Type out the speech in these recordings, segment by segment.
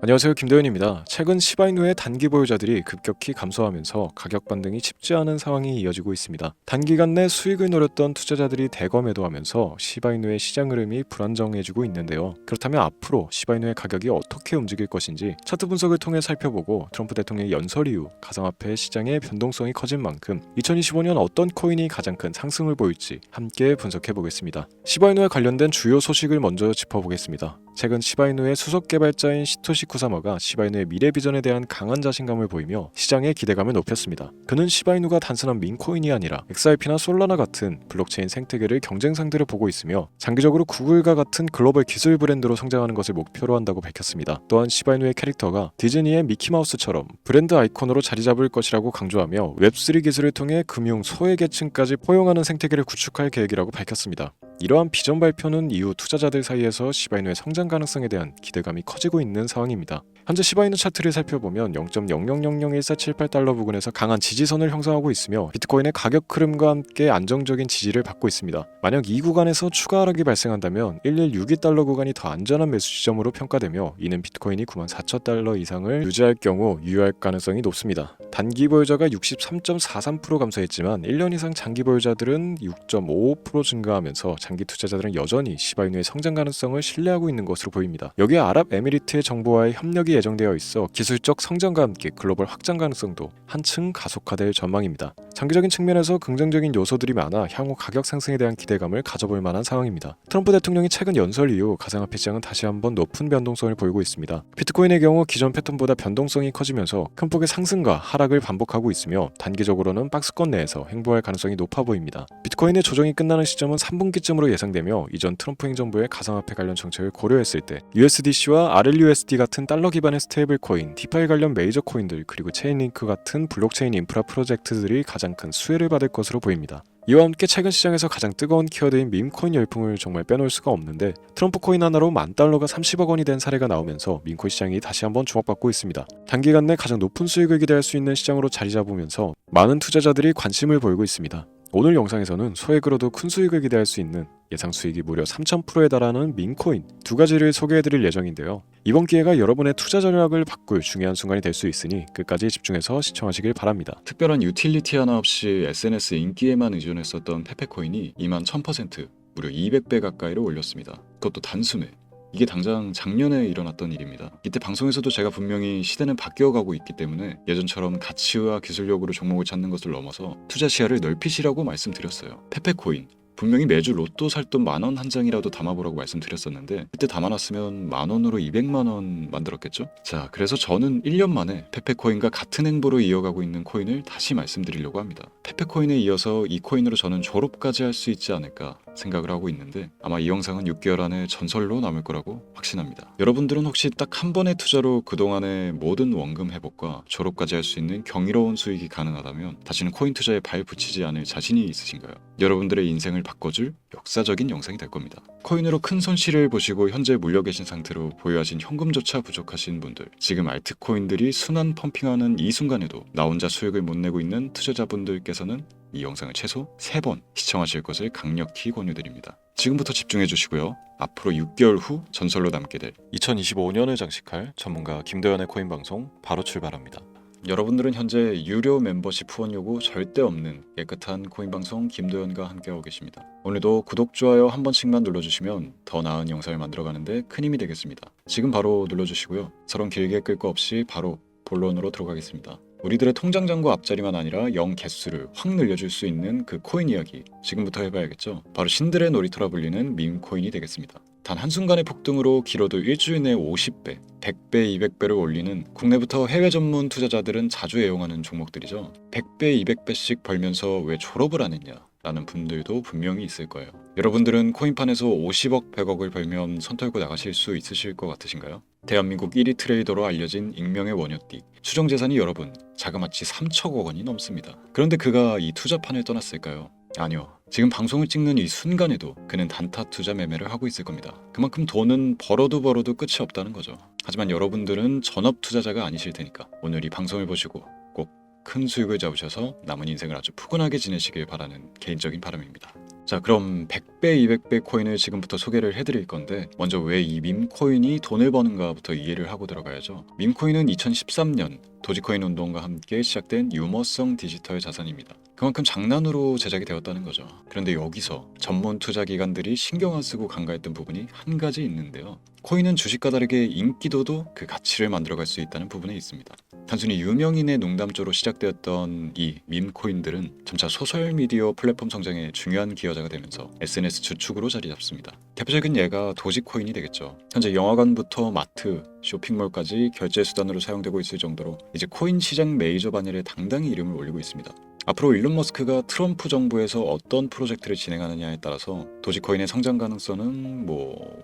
안녕하세요, 김도현입니다. 최근 시바이누의 단기 보유자들이 급격히 감소하면서 가격 반등이 쉽지 않은 상황이 이어지고 있습니다. 단기간 내 수익을 노렸던 투자자들이 대거 매도하면서 시바이누의 시장 흐름이 불안정해지고 있는데요. 그렇다면 앞으로 시바이누의 가격이 어떻게 움직일 것인지 차트 분석을 통해 살펴보고 트럼프 대통령의 연설 이후 가상화폐 시장의 변동성이 커진 만큼 2025년 어떤 코인이 가장 큰 상승을 보일지 함께 분석해 보겠습니다. 시바이누에 관련된 주요 소식을 먼저 짚어보겠습니다. 최근 시바이누의 수석 개발자인 시토시 쿠사마가 시바이누의 미래 비전에 대한 강한 자신감을 보이며 시장의 기대감을 높였습니다. 그는 시바이누가 단순한 민코인이 아니라 XRP나 솔라나 같은 블록체인 생태계를 경쟁 상대로 보고 있으며 장기적으로 구글과 같은 글로벌 기술 브랜드로 성장하는 것을 목표로 한다고 밝혔습니다. 또한 시바이누의 캐릭터가 디즈니의 미키마우스처럼 브랜드 아이콘으로 자리 잡을 것이라고 강조하며 웹3 기술을 통해 금융 소외계층까지 포용하는 생태계를 구축할 계획이라고 밝혔습니다. 이러한 비전 발표는 이후 투자자들 사이에서 시바이누의 성장 가능성에 대한 기대감이 커지고 있는 상황입니다. 현재 시바이누 차트를 살펴보면 0.00011478달러 부근에서 강한 지지선을 형성하고 있으며 비트코인의 가격 흐름과 함께 안정적인 지지를 받고 있습니다. 만약 이 구간에서 추가 하락이 발생한다면 1162달러 구간이 더 안전한 매수 지점으로 평가되며 이는 비트코인이 94,000달러 이상을 유지할 경우 유효할 가능성이 높습니다. 단기 보유자가 63.43% 감소했지만 1년 이상 장기 보유자들은 6.55% 증가하면서 장기 투자자들은 여전히 시바이누의 성장 가능성을 신뢰하고 있는 것으로 보입니다. 여기에 아랍에미리트의 정부와의 협력이 예정되어 있어 기술적 성장과 함께 글로벌 확장 가능성도 한층 가속화될 전망입니다. 장기적인 측면에서 긍정적인 요소들이 많아 향후 가격 상승에 대한 기대감을 가져볼 만한 상황입니다. 트럼프 대통령이 최근 연설 이후 가상화폐 시장은 다시 한번 높은 변동성을 보이고 있습니다. 비트코인의 경우 기존 패턴보다 변동성이 커지면서 큰 폭의 상승과 하락을 반복하고 있으며 단기적으로는 박스권 내에서 횡보할 가능성이 높아 보입니다. 비트코인의 조정이 끝나는 시점은 3분기쯤으로 예상되며 이전 트럼프 행정부의 가상화폐 관련 정책을 고려했을 때 USDC와 RLUSD 같은 달러 기반의 스테이블 코인, 디파이 관련 메이저 코인들 그리고 체인링크 같은 블록체인 인프라 프로젝트들이 가장 큰 수혜를 받을 것으로 보입니다. 이와 함께 최근 시장에서 가장 뜨거운 키워드인 밈코인 열풍을 정말 빼놓을 수가 없는데 트럼프 코인 하나로 $10,000가 30억 원이 된 사례가 나오면서 밈코인 시장이 다시 한번 주목받고 있습니다. 단기간 내 가장 높은 수익을 기대할 수 있는 시장으로 자리 잡으면서 많은 투자자들이 관심을 보이고 있습니다. 오늘 영상에서는 소액으로도 큰 수익을 기대할 수 있는 예상 수익이 무려 3000%에 달하는 민코인 두 가지를 소개해드릴 예정인데요. 이번 기회가 여러분의 투자 전략을 바꿀 중요한 순간이 될 수 있으니 끝까지 집중해서 시청하시길 바랍니다. 특별한 유틸리티 하나 없이 SNS 인기에만 의존했었던 페페코인이 21,000% 무려 200배 가까이로 올렸습니다. 그것도 단숨에. 이게 당장 작년에 일어났던 일입니다. 이때 방송에서도 제가 분명히 시대는 바뀌어가고 있기 때문에 예전처럼 가치와 기술력으로 종목을 찾는 것을 넘어서 투자 시야를 넓히시라고 말씀드렸어요. 페페코인 분명히 매주 로또 살 돈 10,000원 한 장이라도 담아보라고 말씀드렸었는데 그때 담아놨으면 10,000원으로 200만원 만들었겠죠? 자, 그래서 저는 1년 만에 페페코인과 같은 행보로 이어가고 있는 코인을 다시 말씀드리려고 합니다. 페페코인에 이어서 이 코인으로 저는 졸업까지 할 수 있지 않을까 생각을 하고 있는데 아마 이 영상은 6개월 안에 전설로 남을 거라고 확신합니다. 여러분들은 혹시 딱 한 번의 투자로 그동안의 모든 원금 회복과 졸업까지 할 수 있는 경이로운 수익이 가능하다면 다시는 코인 투자에 발 붙이지 않을 자신이 있으신가요? 여러분들의 인생을 바꿔줄 역사적인 영상이 될 겁니다. 코인으로 큰 손실을 보시고 현재 물려 계신 상태로 보유하신 현금조차 부족하신 분들, 지금 알트코인들이 순환 펌핑하는 이 순간에도 나 혼자 수익을 못 내고 있는 투자자분들께서는 이 영상을 최소 3번 시청하실 것을 강력히 권유드립니다. 지금부터 집중해 주시고요. 앞으로 6개월 후 전설로 남게 될 2025년을 장식할 전문가 김도현의 코인 방송 바로 출발합니다. 여러분들은 현재 유료 멤버십 후원 요구 절대 없는 깨끗한 코인 방송 김도현과 함께하고 계십니다. 오늘도 구독, 좋아요 한 번씩만 눌러주시면 더 나은 영상을 만들어가는데 큰 힘이 되겠습니다. 지금 바로 눌러주시고요. 서론 길게 끌 거 없이 바로 본론으로 들어가겠습니다. 우리들의 통장 잔고 앞자리만 아니라 영 개수를 확 늘려줄 수 있는 그 코인 이야기 지금부터 해봐야겠죠. 바로 신들의 놀이터라 불리는 밈코인이 되겠습니다. 단 한순간의 폭등으로 길어도 일주일 내에 50배, 100배, 200배를 올리는 국내부터 해외 전문 투자자들은 자주 애용하는 종목들이죠. 100배, 200배씩 벌면서 왜 졸업을 안 했냐 라는 분들도 분명히 있을 거예요. 여러분들은 코인판에서 50억, 100억을 벌면 손 털고 나가실 수 있으실 것 같으신가요? 대한민국 1위 트레이더로 알려진 익명의 원효띠, 추정 재산이 여러분 자그마치 3천억 원이 넘습니다. 그런데 그가 이 투자판을 떠났을까요? 아니요. 지금 방송을 찍는 이 순간에도 그는 단타 투자 매매를 하고 있을 겁니다. 그만큼 돈은 벌어도 끝이 없다는 거죠. 하지만 여러분들은 전업 투자자가 아니실 테니까 오늘 이 방송을 보시고 꼭 큰 수익을 잡으셔서 남은 인생을 아주 푸근하게 지내시길 바라는 개인적인 바람입니다. 자, 그럼 100배, 200배 코인을 지금부터 소개를 해드릴 건데 먼저 왜 이 밈코인이 돈을 버는가부터 이해를 하고 들어가야죠. 밈코인은 2013년 도지코인 운동과 함께 시작된 유머성 디지털 자산입니다. 그만큼 장난으로 제작이 되었다는 거죠. 그런데 여기서 전문 투자 기관들이 신경 안 쓰고 간과했던 부분이 한 가지 있는데요. 코인은 주식과 다르게 인기도도 그 가치를 만들어갈 수 있다는 부분에 있습니다. 단순히 유명인의 농담조로 시작되었던 이 밈코인들은 점차 소셜미디어 플랫폼 성장에 중요한 기여자가 되면서 SNS 주축으로 자리 잡습니다. 대표적인 예가 도지코인이 되겠죠. 현재 영화관부터 마트, 쇼핑몰까지 결제 수단으로 사용되고 있을 정도로 이제 코인 시장 메이저 반열에 당당히 이름을 올리고 있습니다. 앞으로 일론 머스크가 트럼프 정부에서 어떤 프로젝트를 진행하느냐에 따라서 도지코인의 성장 가능성은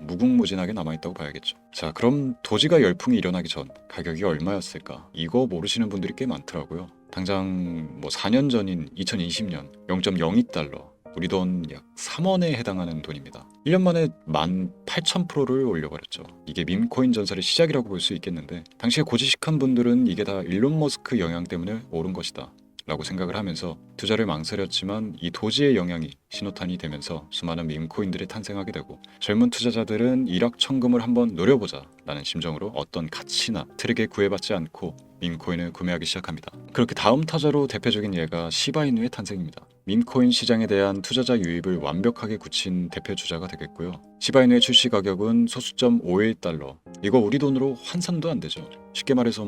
무궁무진하게 남아있다고 봐야겠죠. 자, 그럼 도지가 열풍이 일어나기 전 가격이 얼마였을까? 이거 모르시는 분들이 꽤 많더라고요. 당장 4년 전인 2020년 0.02달러, 우리 돈 약 3원에 해당하는 돈입니다. 1년 만에 18,000%를 올려버렸죠. 이게 밈코인 전설의 시작이라고 볼 수 있겠는데 당시에 고지식한 분들은 이게 다 일론 머스크 영향 때문에 오른 것이다 라고 생각을 하면서 투자를 망설였지만 이 도지의 영향이 신호탄이 되면서 수많은 밈코인들이 탄생하게 되고 젊은 투자자들은 일확천금을 한번 노려보자 라는 심정으로 어떤 가치나 트랙에 구애받지 않고 밈코인을 구매하기 시작합니다. 그렇게 다음 타자로 대표적인 예가 시바이누의 탄생입니다. 밈코인 시장에 대한 투자자 유입을 완벽하게 굳힌 대표 주자가 되겠고요. 시바이누의 출시 가격은 소수점 51달러, 이거 우리 돈으로 환산도 안 되죠. 쉽게 말해서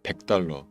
100달러,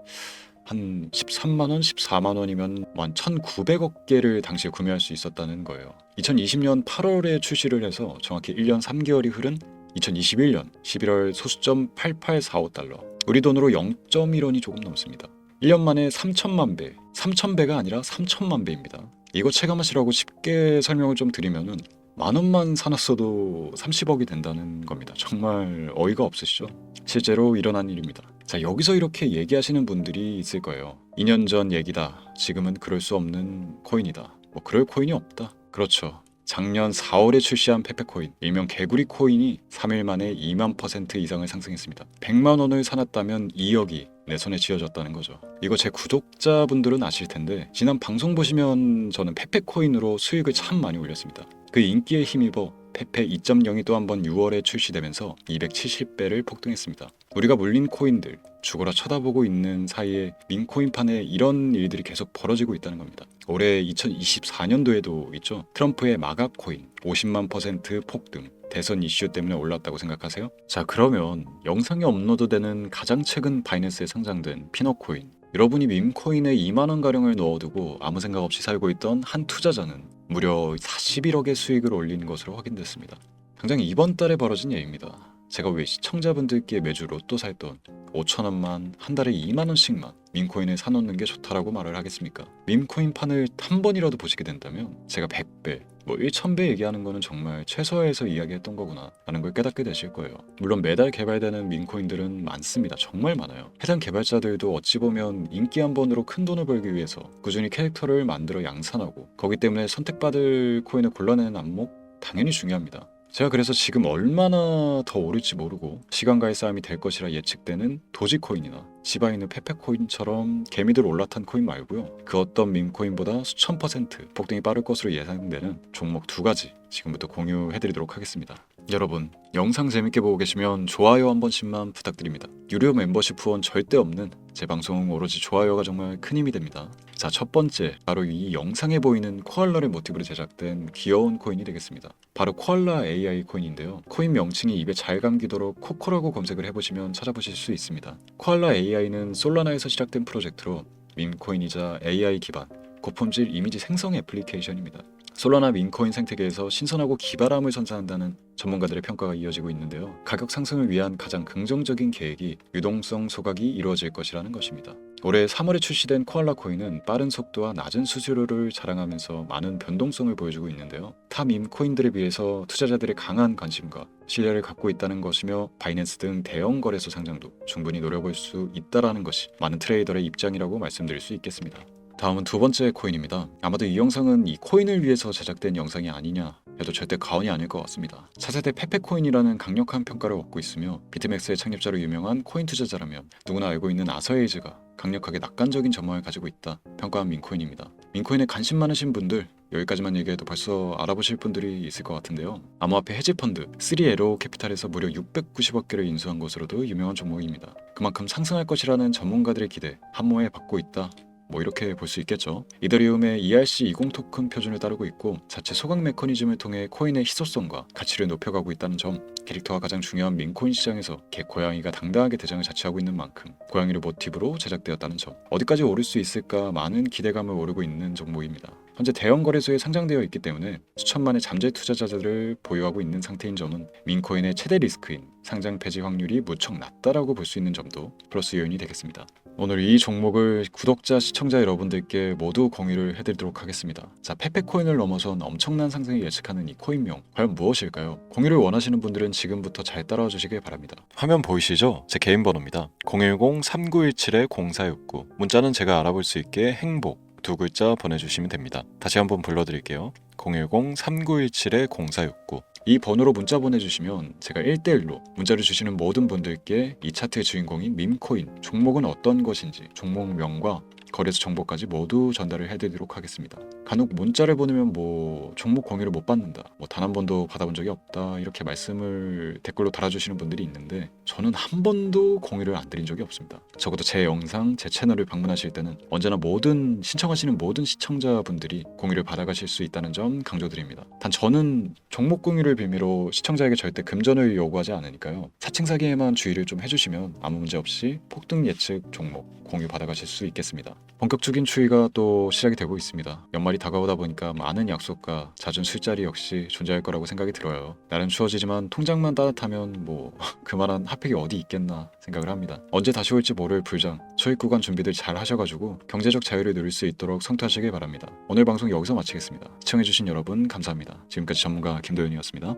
한 13만원, 14만원이면 한 1900억 개를 당시에 구매할 수 있었다는 거예요. 2020년 8월에 출시를 해서 정확히 1년 3개월이 흐른 2021년 11월 소수점 8845달러, 우리 돈으로 0.1원이 조금 넘습니다. 1년 만에 3천만 배, 3,000배가 아니라 3천만 배입니다. 이거 체감하시라고 쉽게 설명을 좀 드리면은 만원만 사놨어도 30억이 된다는 겁니다. 정말 어이가 없으시죠? 실제로 일어난 일입니다. 자, 여기서 이렇게 얘기하시는 분들이 있을 거예요. 2년 전 얘기다. 지금은 그럴 수 없는 코인이다. 그럴 코인이 없다. 그렇죠. 작년 4월에 출시한 페페코인, 일명 개구리 코인이 3일 만에 2만% 이상을 상승했습니다. 100만 원을 사놨다면 2억이 내 손에 쥐어졌다는 거죠. 이거 제 구독자분들은 아실 텐데 지난 방송 보시면 저는 페페코인으로 수익을 참 많이 올렸습니다. 그 인기에 힘입어 페페 2.0이 또 한 번 6월에 출시되면서 270배를 폭등했습니다. 우리가 물린 코인들 죽어라 쳐다보고 있는 사이에 밈코인판에 이런 일들이 계속 벌어지고 있다는 겁니다. 올해 2024년도에도 있죠. 트럼프의 마각 코인 50만% 폭등, 대선 이슈 때문에 올랐다고 생각하세요? 자, 그러면 영상에 업로드되는 가장 최근 바이낸스에 상장된 피너코인, 여러분이 밈코인에 2만원가량을 넣어두고 아무 생각 없이 살고 있던 한 투자자는 무려 41억의 수익을 올린 것으로 확인됐습니다. 당장 이번 달에 벌어진 예입니다. 제가 왜 시청자분들께 매주 로또 살 돈 5천원만 한 달에 2만원씩만 밈코인에 사놓는 게 좋다라고 말을 하겠습니까? 밈코인판을 한 번이라도 보시게 된다면 제가 100배, 1000배 얘기하는 거는 정말 최소화해서 이야기했던 거구나 라는 걸 깨닫게 되실 거예요. 물론 매달 개발되는 밈코인들은 많습니다. 정말 많아요. 해당 개발자들도 어찌 보면 인기 한 번으로 큰 돈을 벌기 위해서 꾸준히 캐릭터를 만들어 양산하고, 거기 때문에 선택받을 코인을 골라내는 안목 당연히 중요합니다. 제가 그래서 지금 얼마나 더 오를지 모르고 시간과의 싸움이 될 것이라 예측되는 도지코인이나 시바이누 페페코인처럼 개미들 올라탄 코인 말고요, 그 어떤 밈코인보다 수천 % 폭등이 빠를 것으로 예상되는 종목 2가지 지금부터 공유해드리도록 하겠습니다. 여러분, 영상 재밌게 보고 계시면 좋아요 한 번씩만 부탁드립니다. 유료 멤버십 후원 절대 없는 제 방송 오로지 좋아요가 정말 큰 힘이 됩니다. 자, 첫 번째, 바로 이 영상에 보이는 코알라를 모티브로 제작된 귀여운 코인이 되겠습니다. 바로 코알라 AI 코인인데요. 코인 명칭이 입에 잘 감기도록 코코라고 검색을 해보시면 찾아보실 수 있습니다. 코알라 AI는 솔라나에서 시작된 프로젝트로 밈코인이자 AI 기반 고품질 이미지 생성 애플리케이션입니다. 솔라나 밈코인 생태계에서 신선하고 기발함을 선사한다는 전문가들의 평가가 이어지고 있는데요. 가격 상승을 위한 가장 긍정적인 계획이 유동성 소각이 이루어질 것이라는 것입니다. 올해 3월에 출시된 코알라 코인은 빠른 속도와 낮은 수수료를 자랑하면서 많은 변동성을 보여주고 있는데요. 타 밈코인들에 비해서 투자자들의 강한 관심과 신뢰를 갖고 있다는 것이며 바이낸스 등 대형 거래소 상장도 충분히 노려볼 수 있다는 것이 많은 트레이더의 입장이라고 말씀드릴 수 있겠습니다. 다음은 두 번째 코인입니다. 아마도 이 영상은 이 코인을 위해서 제작된 영상이 아니냐 해도 절대 과언이 아닐 것 같습니다. 차세대 페페코인이라는 강력한 평가를 얻고 있으며 비트맥스의 창립자로 유명한 코인 투자자라면 누구나 알고 있는 아서에이즈가 강력하게 낙관적인 전망을 가지고 있다 평가한 밈코인입니다. 밈코인에 관심 많으신 분들 여기까지만 얘기해도 벌써 알아보실 분들이 있을 것 같은데요. 암호화폐 헤지펀드 3에로 캐피탈에서 무려 690억 개를 인수한 것으로도 유명한 종목입니다. 그만큼 상승할 것이라는 전문가들의 기대 한모에 받고 있다. 뭐 이렇게 볼 수 있겠죠. 이더리움의 ERC20 토큰 표준을 따르고 있고 자체 소각 메커니즘을 통해 코인의 희소성과 가치를 높여가고 있다는 점, 캐릭터가 가장 중요한 민코인 시장에서 개 고양이가 당당하게 대장을 자취하고 있는 만큼 고양이를 모티브로 제작되었다는 점, 어디까지 오를 수 있을까 많은 기대감을 오르고 있는 종목입니다. 현재 대형 거래소에 상장되어 있기 때문에 수천만의 잠재 투자자들을 보유하고 있는 상태인 점은 민코인의 최대 리스크인 상장 폐지 확률이 무척 낮다라고 볼 수 있는 점도 플러스 요인이 되겠습니다. 오늘 이 종목을 구독자, 시청자 여러분들께 모두 공유를 해드리도록 하겠습니다. 자, 페페코인을 넘어선 엄청난 상승을 예측하는 이 코인명 과연 무엇일까요? 공유를 원하시는 분들은 지금부터 잘 따라와 주시길 바랍니다. 화면 보이시죠? 제 개인 번호입니다. 010-3917-0469. 문자는 제가 알아볼 수 있게 행복 두 글자 보내주시면 됩니다. 다시 한번 불러드릴게요. 010-3917-0469. 이 번호로 문자 보내주시면 제가 1대1로 문자를 주시는 모든 분들께 이 차트의 주인공인 밈코인 종목은 어떤 것인지 종목명과 거래소 정보까지 모두 전달을 해드리도록 하겠습니다. 간혹 문자를 보내면 뭐 종목 공유를 못 받는다, 뭐 단 한 번도 받아본 적이 없다 이렇게 말씀을 댓글로 달아주시는 분들이 있는데 저는 한 번도 공유를 안 드린 적이 없습니다. 적어도 제 영상, 제 채널을 방문하실 때는 언제나 신청하시는 모든 시청자분들이 공유를 받아가실 수 있다는 점 강조드립니다. 단 저는 종목 공유를 빌미로 시청자에게 절대 금전을 요구하지 않으니까요. 사칭 사기에만 주의를 좀 해주시면 아무 문제 없이 폭등 예측 종목 공유 받아가실 수 있겠습니다. 본격적인 추위가 또 시작이 되고 있습니다. 연말이 다가오다 보니까 많은 약속과 잦은 술자리 역시 존재할 거라고 생각이 들어요. 날은 추워지지만 통장만 따뜻하면 뭐 그만한 핫팩이 어디 있겠나 생각을 합니다. 언제 다시 올지 모를 불장, 초입 구간 준비들 잘 하셔가지고 경제적 자유를 누릴 수 있도록 성투하시길 바랍니다. 오늘 방송 여기서 마치겠습니다. 시청해주신 여러분 감사합니다. 지금까지 전문가 김도윤이었습니다.